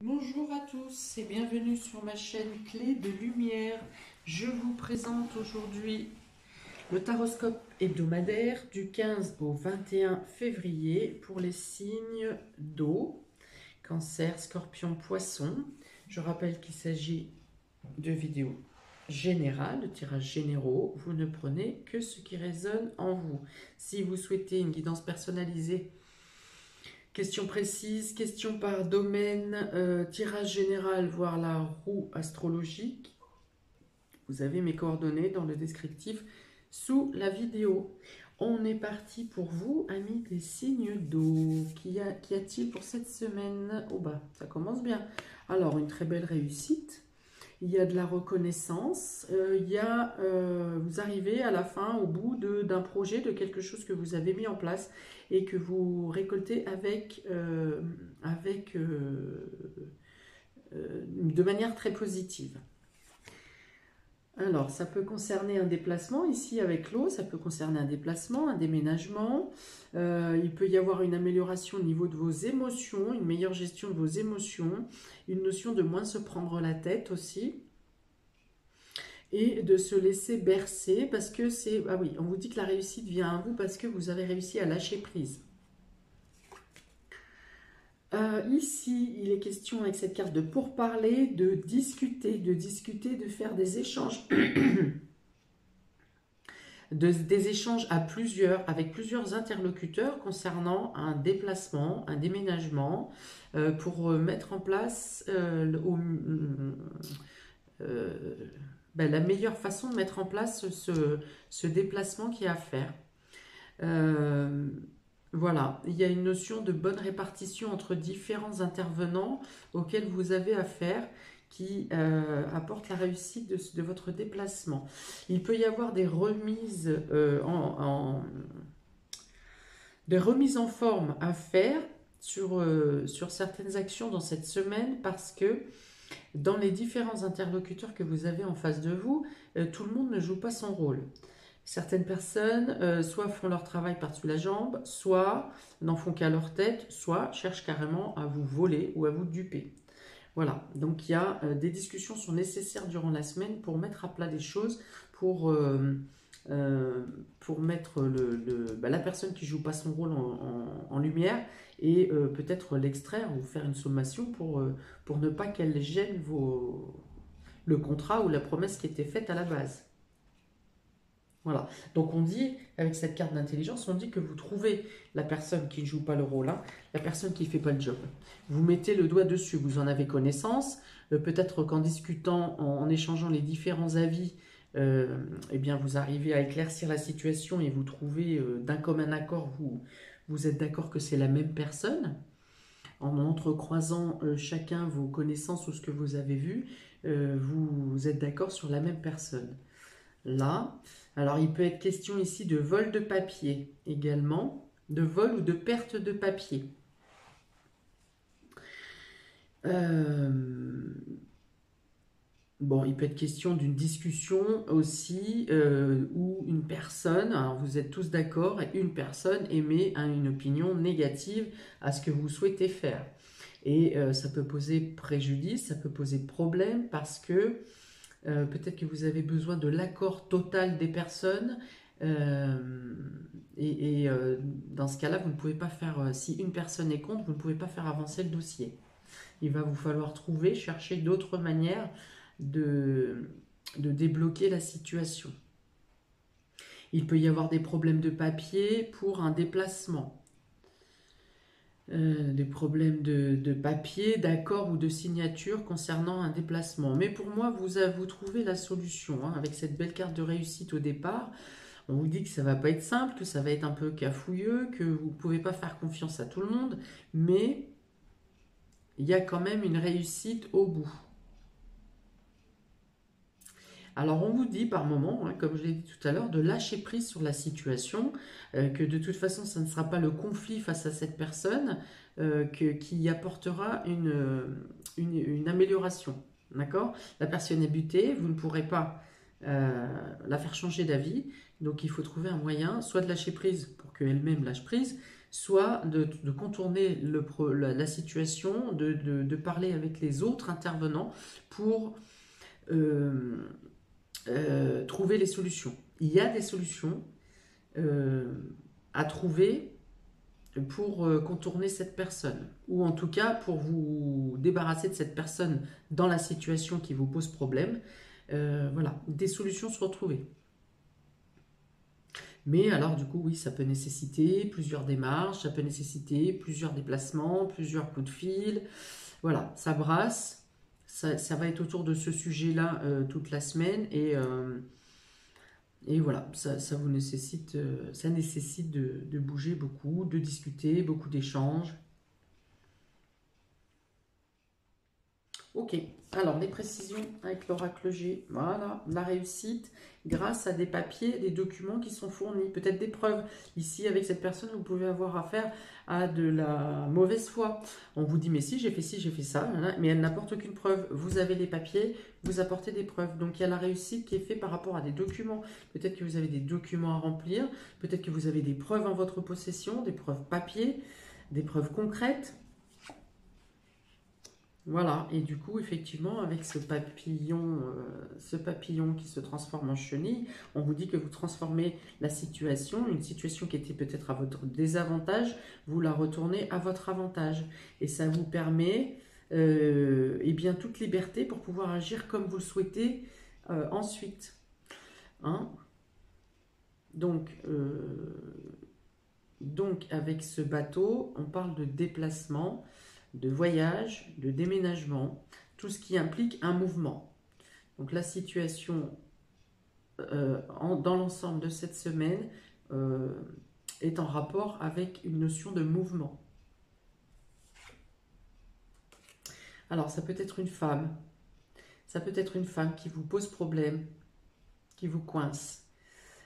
Bonjour à tous et bienvenue sur ma chaîne Clé de Lumière. Je vous présente aujourd'hui le taroscope hebdomadaire du 15 au 21 février pour les signes d'eau, Cancer, Scorpion, Poisson. Je rappelle qu'il s'agit de vidéos générales, de tirages généraux. Vous ne prenez que ce qui résonne en vous. Si vous souhaitez une guidance personnalisée, questions précises, questions par domaine, tirage général, voire la roue astrologique. Vous avez mes coordonnées dans le descriptif sous la vidéo. On est parti pour vous, amis des signes d'eau. Qu'y a-t-il pour cette semaine? Oh bah, ça commence bien. Alors, une très belle réussite. Il y a de la reconnaissance, vous arrivez à la fin, au bout d'un projet, de quelque chose que vous avez mis en place et que vous récoltez de manière très positive. Alors, ça peut concerner un déplacement, ici avec l'eau, ça peut concerner un déplacement, un déménagement. Il peut y avoir une amélioration au niveau de vos émotions, une meilleure gestion de vos émotions, une notion de moins se prendre la tête aussi. Et de se laisser bercer parce que c'est... Ah oui, on vous dit que la réussite vient à vous parce que vous avez réussi à lâcher prise. Ici, il est question avec cette carte de pourparler, de discuter, de faire des échanges. Des échanges à plusieurs, avec plusieurs interlocuteurs concernant un déplacement, un déménagement, pour mettre en place la meilleure façon de mettre en place ce déplacement qu'il y a à faire. Voilà, il y a une notion de bonne répartition entre différents intervenants auxquels vous avez affaire qui apporte la réussite de votre déplacement. Il peut y avoir des remises en forme à faire sur certaines actions dans cette semaine parce que dans les différents interlocuteurs que vous avez en face de vous, tout le monde ne joue pas son rôle. Certaines personnes soit font leur travail par-dessus la jambe, soit n'en font qu'à leur tête, soit cherchent carrément à vous voler ou à vous duper. Voilà, donc il y a des discussions sont nécessaires durant la semaine pour mettre à plat des choses, pour mettre la personne qui ne joue pas son rôle en lumière et peut-être l'extraire ou faire une sommation pour ne pas qu'elle gêne le contrat ou la promesse qui était faite à la base. Voilà, donc on dit, avec cette carte d'intelligence, on dit que vous trouvez la personne qui ne joue pas le rôle, hein, la personne qui ne fait pas le job. Vous mettez le doigt dessus, vous en avez connaissance, peut-être qu'en discutant, en échangeant les différents avis, eh bien vous arrivez à éclaircir la situation et vous trouvez d'un commun accord, vous êtes d'accord que c'est la même personne. En entrecroisant chacun vos connaissances ou ce que vous avez vu, vous êtes d'accord sur la même personne. Là, alors il peut être question ici de vol de papier également, de vol ou de perte de papier. Bon, il peut être question d'une discussion aussi où une personne, alors vous êtes tous d'accord, et une personne émet une opinion négative à ce que vous souhaitez faire. Et ça peut poser préjudice, ça peut poser problème parce que peut-être que vous avez besoin de l'accord total des personnes dans ce cas-là, vous ne pouvez pas faire, si une personne est contre, vous ne pouvez pas faire avancer le dossier. Il va vous falloir chercher d'autres manières de débloquer la situation. Il peut y avoir des problèmes de papier pour un déplacement. Des problèmes de papier, d'accord ou de signature concernant un déplacement. Mais pour moi, vous trouvez la solution. Hein, avec cette belle carte de réussite au départ, on vous dit que ça ne va pas être simple, que ça va être un peu cafouilleux, que vous ne pouvez pas faire confiance à tout le monde, mais il y a quand même une réussite au bout. Alors on vous dit par moment, hein, comme je l'ai dit tout à l'heure, de lâcher prise sur la situation, que de toute façon ça ne sera pas le conflit face à cette personne qui apportera une amélioration. D'accord? La personne est butée, vous ne pourrez pas la faire changer d'avis, donc il faut trouver un moyen, soit de lâcher prise pour qu'elle-même lâche prise, soit de contourner la situation, de parler avec les autres intervenants pour euh, trouver les solutions. Il y a des solutions euh, à trouver pour contourner cette personne, ou en tout cas pour vous débarrasser de cette personne dans la situation qui vous pose problème. Voilà, des solutions sont trouvées. Mais alors du coup, oui, ça peut nécessiter plusieurs démarches, ça peut nécessiter plusieurs déplacements, plusieurs coups de fil. Voilà, ça brasse. Ça va être autour de ce sujet-là toute la semaine et voilà, ça vous nécessite, ça nécessite de bouger beaucoup, de discuter, beaucoup d'échanges. Ok, alors les précisions avec l'oracle G. Voilà, la réussite grâce à des papiers, des documents qui sont fournis, peut-être des preuves. Ici, avec cette personne, vous pouvez avoir affaire à de la mauvaise foi. On vous dit, mais si, j'ai fait ça, mais elle n'apporte aucune preuve. Vous avez les papiers, vous apportez des preuves. Donc il y a la réussite qui est faite par rapport à des documents. Peut-être que vous avez des documents à remplir, peut-être que vous avez des preuves en votre possession, des preuves papier, des preuves concrètes. Voilà, et du coup, effectivement, avec ce papillon qui se transforme en chenille, on vous dit que vous transformez la situation, une situation qui était peut-être à votre désavantage, vous la retournez à votre avantage. Et ça vous permet eh bien, toute liberté pour pouvoir agir comme vous le souhaitez ensuite. Hein. Donc, avec ce bateau, on parle de déplacement, de voyage, de déménagement, tout ce qui implique un mouvement. Donc la situation dans l'ensemble de cette semaine euh, est en rapport avec une notion de mouvement. Alors ça peut être une femme, qui vous pose problème, qui vous coince.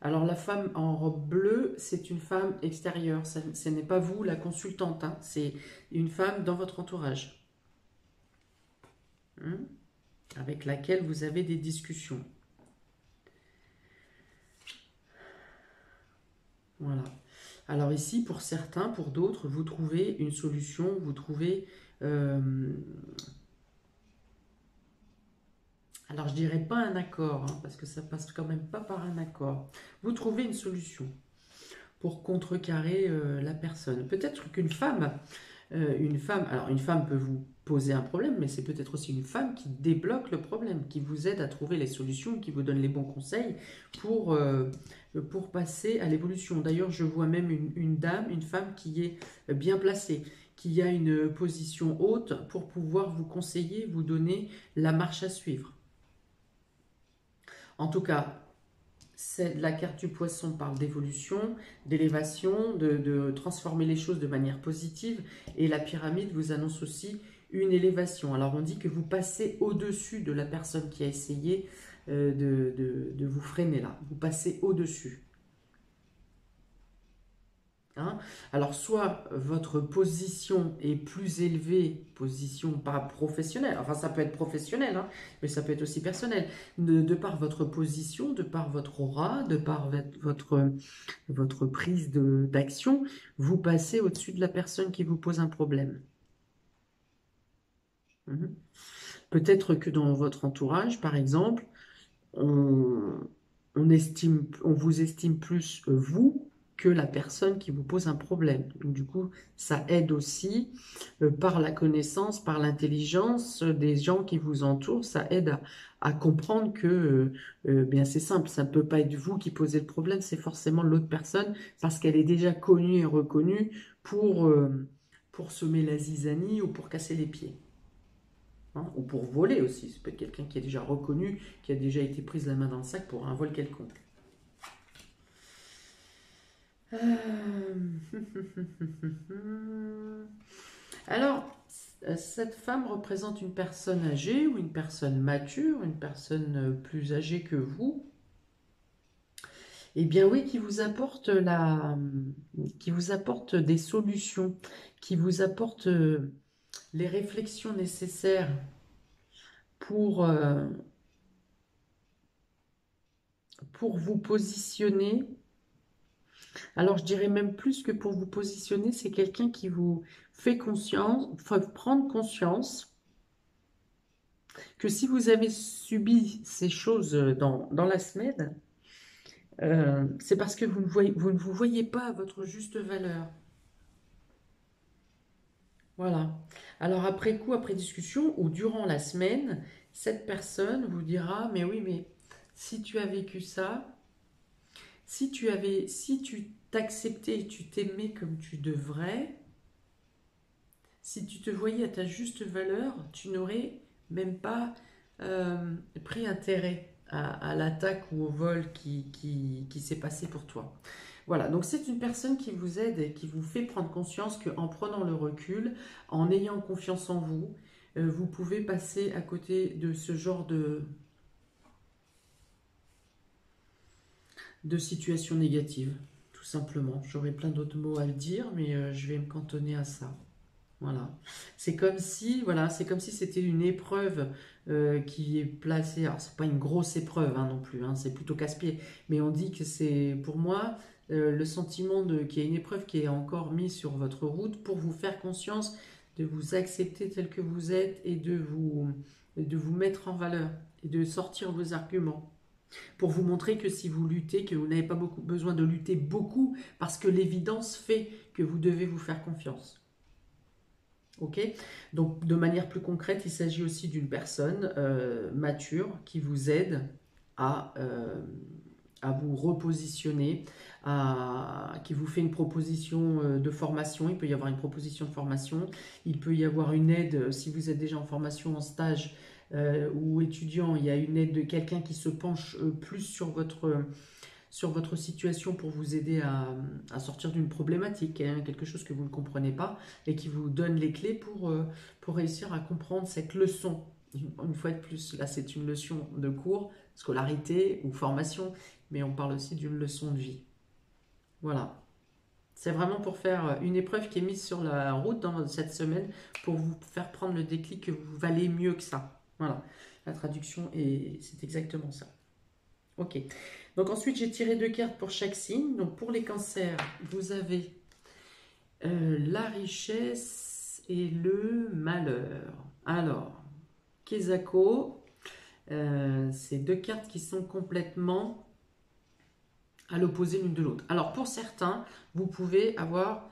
Alors la femme en robe bleue, c'est une femme extérieure, ce n'est pas vous la consultante, hein, c'est une femme dans votre entourage, hein, avec laquelle vous avez des discussions. Voilà. Alors ici, pour certains, pour d'autres, vous trouvez une solution, vous trouvez... alors je dirais pas un accord, hein, parce que ça passe quand même pas par un accord. Vous trouvez une solution pour contrecarrer la personne. Peut-être qu'une femme, alors une femme peut vous poser un problème, mais c'est peut-être aussi une femme qui débloque le problème, qui vous aide à trouver les solutions, qui vous donne les bons conseils pour passer à l'évolution. D'ailleurs, je vois même une dame, une femme qui est bien placée, qui a une position haute pour pouvoir vous conseiller, vous donner la marche à suivre. En tout cas, la carte du poisson parle d'évolution, d'élévation, de transformer les choses de manière positive. Et la pyramide vous annonce aussi une élévation. Alors on dit que vous passez au-dessus de la personne qui a essayé de vous freiner là. Vous passez au-dessus. Hein. Alors, soit votre position est plus élevée, position pas professionnelle, enfin ça peut être professionnel, hein, mais ça peut être aussi personnel, de par votre position, de par votre aura, de par votre prise d'action, vous passez au-dessus de la personne qui vous pose un problème. Mhm. Peut-être que dans votre entourage, par exemple, on, on vous estime plus vous que la personne qui vous pose un problème. Donc, du coup, ça aide aussi par la connaissance, par l'intelligence des gens qui vous entourent, ça aide à comprendre que bien c'est simple, ça ne peut pas être vous qui posez le problème, c'est forcément l'autre personne parce qu'elle est déjà connue et reconnue pour semer la zizanie ou pour casser les pieds. Hein, ou pour voler aussi. Ça peut être quelqu'un qui est déjà reconnu, qui a déjà été prise la main dans le sac pour un vol quelconque. Alors, cette femme représente une personne âgée ou une personne mature, une personne plus âgée que vous. Eh bien oui, qui vous apporte des solutions, qui vous apporte les réflexions nécessaires pour, pour vous positionner Alors, je dirais même plus que pour vous positionner, c'est quelqu'un qui vous fait conscience, fait prendre conscience que si vous avez subi ces choses dans la semaine, c'est parce que vous ne vous voyez pas à votre juste valeur. Voilà. Alors après coup, après discussion, ou durant la semaine, cette personne vous dira, mais oui, mais si tu as vécu ça, si tu t'acceptais et tu t'aimais comme tu devrais, si tu te voyais à ta juste valeur, tu n'aurais même pas pris intérêt à l'attaque ou au vol qui s'est passé pour toi. Voilà, donc c'est une personne qui vous aide et qui vous fait prendre conscience qu'en prenant le recul, en ayant confiance en vous, vous pouvez passer à côté de ce genre de situation négative, tout simplement. J'aurais plein d'autres mots à le dire, mais je vais me cantonner à ça. Voilà. C'est comme si, voilà, c'est comme si c'était une épreuve qui est placée. Alors, c'est pas une grosse épreuve hein, non plus, hein, c'est plutôt casse-pied. Mais on dit que c'est, pour moi, le sentiment qu'il y a une épreuve qui est encore mise sur votre route pour vous faire conscience de vous accepter tel que vous êtes et de vous mettre en valeur et de sortir vos arguments pour vous montrer que si vous luttez, que vous n'avez pas beaucoup besoin de lutter beaucoup parce que l'évidence fait que vous devez vous faire confiance. Ok. Donc, de manière plus concrète, il s'agit aussi d'une personne mature qui vous aide à, euh, à vous repositionner, qui vous fait une proposition de formation. Il peut y avoir une proposition de formation, il peut y avoir une aide si vous êtes déjà en formation, en stage ou étudiant. Il y a une aide de quelqu'un qui se penche plus sur votre situation pour vous aider à sortir d'une problématique, hein, quelque chose que vous ne comprenez pas et qui vous donne les clés pour réussir à comprendre cette leçon. Une fois de plus, là c'est une leçon de cours, scolarité ou formation, mais on parle aussi d'une leçon de vie. Voilà. C'est vraiment pour faire une épreuve qui est mise sur la route dans cette semaine pour vous faire prendre le déclic que vous valez mieux que ça. Voilà. La traduction, c'est exactement ça. Ok. Donc ensuite, j'ai tiré 2 cartes pour chaque signe. Donc pour les cancers, vous avez la richesse et le malheur. Alors, Kezako, c'est 2 cartes qui sont complètement à l'opposé l'une de l'autre. Alors pour certains, vous pouvez avoir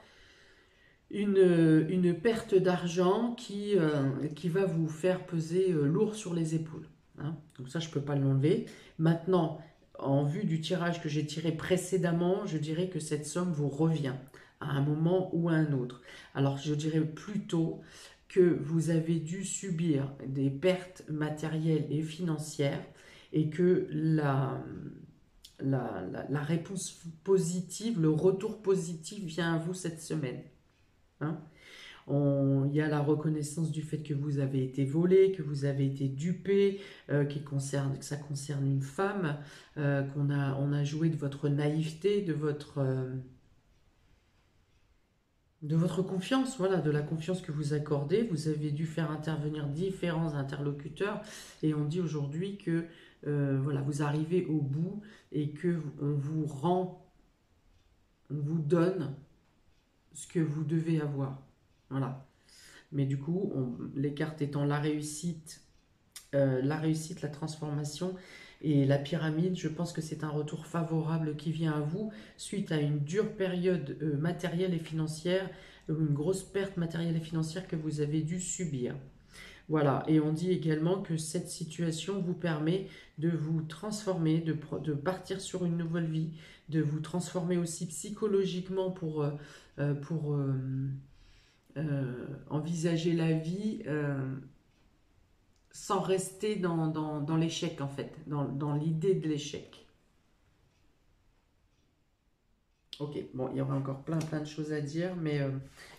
une perte d'argent qui va vous faire peser lourd sur les épaules. Hein. Donc ça, je ne peux pas l'enlever. Maintenant, en vue du tirage que j'ai tiré précédemment, je dirais que cette somme vous revient à un moment ou à un autre. Alors je dirais plutôt que vous avez dû subir des pertes matérielles et financières et que la réponse positive, le retour positif vient à vous cette semaine. Hein. Il y a la reconnaissance du fait que vous avez été volé, que vous avez été dupé, que ça concerne une femme, on a joué de votre naïveté, de votre confiance, voilà, de la confiance que vous accordez. Vous avez dû faire intervenir différents interlocuteurs et on dit aujourd'hui que voilà, vous arrivez au bout et que on vous donne ce que vous devez avoir. Voilà. Mais du coup, les cartes étant la réussite, la transformation et la pyramide, je pense que c'est un retour favorable qui vient à vous suite à une dure période matérielle et financière, une grosse perte matérielle et financière que vous avez dû subir. Voilà, et on dit également que cette situation vous permet de vous transformer, de partir sur une nouvelle vie, de vous transformer aussi psychologiquement pour envisager la vie sans rester dans l'échec en fait, dans l'idée de l'échec. Ok, bon, il y aura encore plein de choses à dire, mais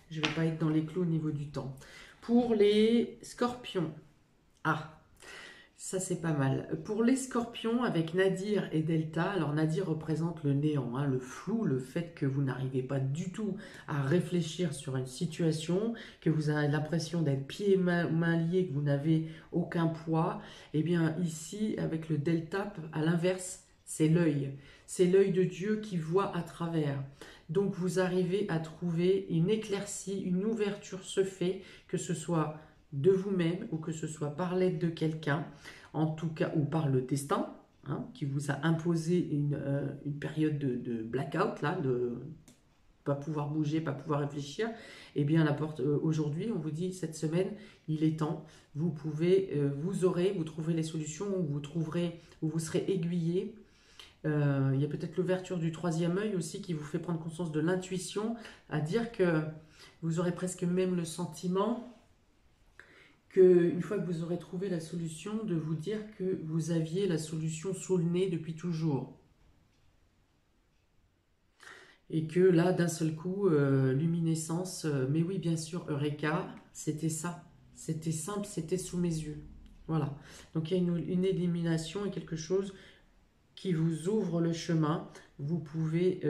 je ne vais pas être dans les clous au niveau du temps. Pour les scorpions, ah, ça c'est pas mal. Pour les scorpions avec Nadir et Delta, alors Nadir représente le néant, hein, le flou, le fait que vous n'arrivez pas du tout à réfléchir sur une situation, que vous avez l'impression d'être pieds et mains liés, que vous n'avez aucun poids. Et bien ici, avec le Delta, à l'inverse, C'est l'œil. C'est l'œil de Dieu qui voit à travers. Donc vous arrivez à trouver une éclaircie, une ouverture se fait, que ce soit de vous-même ou que ce soit par l'aide de quelqu'un, en tout cas, ou par le destin, hein, qui vous a imposé une période de blackout, là, de pas pouvoir bouger, pas pouvoir réfléchir. Eh bien, la porte aujourd'hui, on vous dit cette semaine, il est temps. Vous pouvez, vous trouverez les solutions, où vous serez aiguillé. Il y a peut-être l'ouverture du troisième œil aussi qui vous fait prendre conscience de l'intuition, à dire que vous aurez presque même le sentiment qu'une fois que vous aurez trouvé la solution, de vous dire que vous aviez la solution sous le nez depuis toujours. Et que là, d'un seul coup, luminescence, mais oui, bien sûr, Eureka, c'était ça. C'était simple, c'était sous mes yeux. Voilà. Donc il y a une élimination et quelque chose qui vous ouvre le chemin. Vous pouvez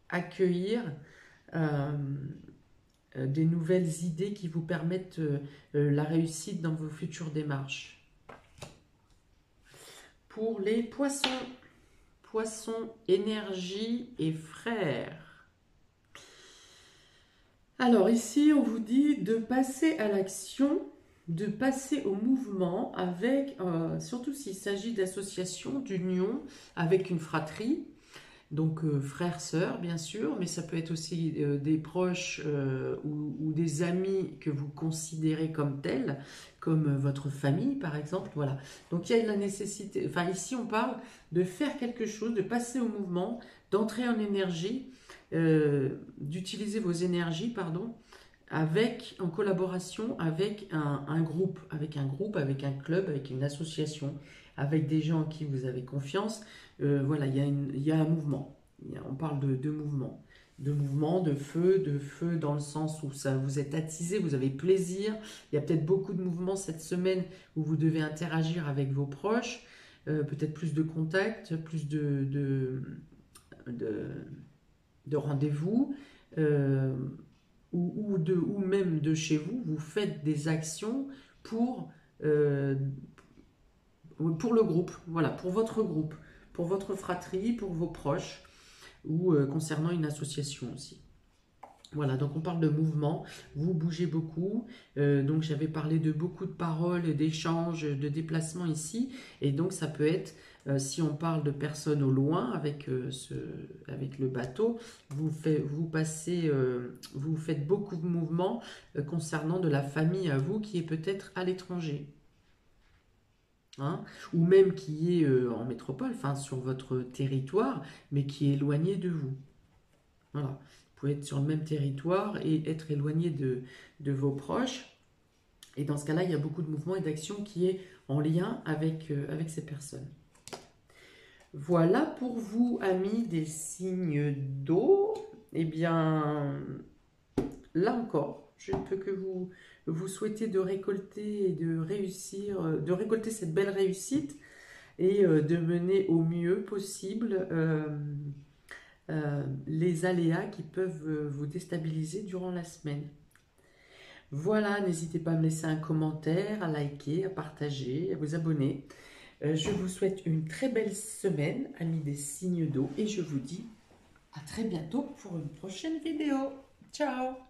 accueillir des nouvelles idées qui vous permettent la réussite dans vos futures démarches. Pour les poissons, poissons, énergie et frères. Alors ici, on vous dit de passer à l'action, de passer au mouvement avec, surtout s'il s'agit d'associations, d'union avec une fratrie, donc frères, sœurs bien sûr, mais ça peut être aussi des proches ou des amis que vous considérez comme tels, comme votre famille par exemple, voilà. Donc il y a la nécessité, enfin ici on parle de faire quelque chose, de passer au mouvement, d'entrer en énergie, d'utiliser vos énergies, pardon, en collaboration avec un groupe, avec un club, avec une association, avec des gens en qui vous avez confiance. Voilà, il y a un mouvement. On parle de mouvement. De mouvement, de feu dans le sens où ça vous êtes attisé, vous avez plaisir. Il y a peut-être beaucoup de mouvements cette semaine où vous devez interagir avec vos proches, peut-être plus de contacts, plus de rendez-vous. Ou même de chez vous, vous faites des actions pour le groupe, voilà, pour votre groupe, pour votre fratrie, pour vos proches, ou concernant une association aussi. Voilà, donc on parle de mouvement, vous bougez beaucoup, donc j'avais parlé de beaucoup de paroles, d'échanges, de déplacements ici, et donc ça peut être, si on parle de personnes au loin avec le bateau, vous faites beaucoup de mouvements concernant de la famille à vous qui est peut-être à l'étranger. Hein, ou même qui est en métropole, enfin sur votre territoire, mais qui est éloigné de vous. Voilà. Vous pouvez être sur le même territoire et être éloigné de vos proches. Et dans ce cas-là, il y a beaucoup de mouvements et d'actions qui est en lien avec ces personnes. Voilà pour vous, amis des signes d'eau. Eh bien, là encore, je ne peux que vous souhaiter de récolter et de réussir, de récolter cette belle réussite et de mener au mieux possible les aléas qui peuvent vous déstabiliser durant la semaine. Voilà, n'hésitez pas à me laisser un commentaire, à liker, à partager, à vous abonner. Je vous souhaite une très belle semaine, amis des signes d'eau, et je vous dis à très bientôt pour une prochaine vidéo. Ciao!